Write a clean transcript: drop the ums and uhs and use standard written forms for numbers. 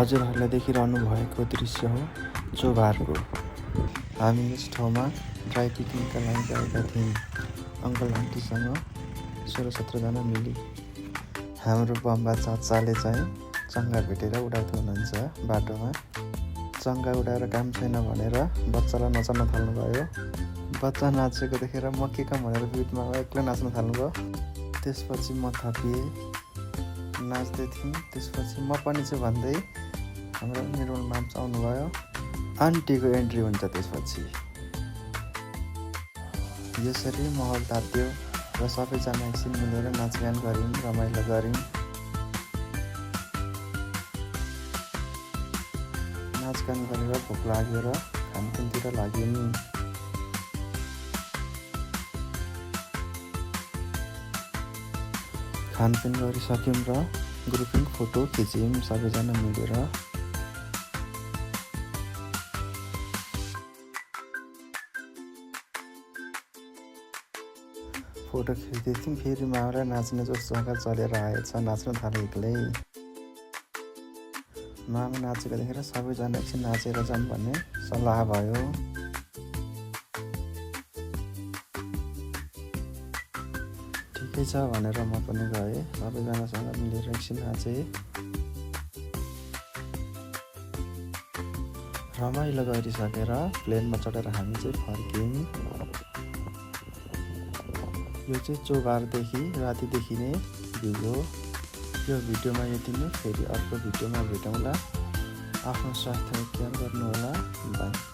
हजुरहरूले देखिरहनु भएको दृश्य हो चोभारको। हामी यस ठाउँमा ड्राई पिकनिकका लागि गएका थियौँ अङ्कल आन्टीसँग 16-17 जना मिली। हाम्रो बम्बा चाचाले चाहिँ चङ्गा भेटेर उडाउँदै हुनुहुन्छ बाटोमा। चङ्गा उडाएर काम छैन भनेर बच्चालाई नचाउन थाल्नुभयो। बच्चा नाचेको देखेर म के काम भनेर बिचमा एक्लै नाच्न थाल्नुभयो। त्यसपछि म थपिएँ, नाच्दै थियौँ। त्यसपछि म पनि छु भन्दै हाम्रो निर्मल माम्स आउनुभयो। आन्टीको एन्ट्री हुन्छ त्यसपछि। यसरी माहौल तात्यो र सबैजना एकछिन मिलेर नाचगान गऱ्यौँ, रमाइलो गऱ्यौँ। नाचगान गरेर भोक लाग्यो र खानपिनतिर लाग्यौँ। खानपिन गरिसक्यौँ र ग्रुपिङ फोटो खिच्यौँ सबैजना मिलेर। फोटो खिच्दै थियौँ। फेरि माउलाई नाच्ने जोसजगा चलेर आएछ, नाच्न थाल्यो एक्लै। मामा नाचेको देखेर सबैजना एकछिन नाचेर जाऊँ भन्ने सल्लाह भयो। ठिकै छ भनेर म पनि गएँ। सबैजनासँग मिलेर एकछिन नाचेँ। रमाइलो गरिसकेर प्लेनमा चढेर हामी चाहिँ फर्क्यौँ। यो चाहिँ चोभारदेखि राति देखिने भ्यू हो। यो भिडियोमा यति नै। फेरि अर्को भिडियोमा भेटौँला। आफ्नो स्वास्थ्यको ख्याल गर्नुहोला। बाई।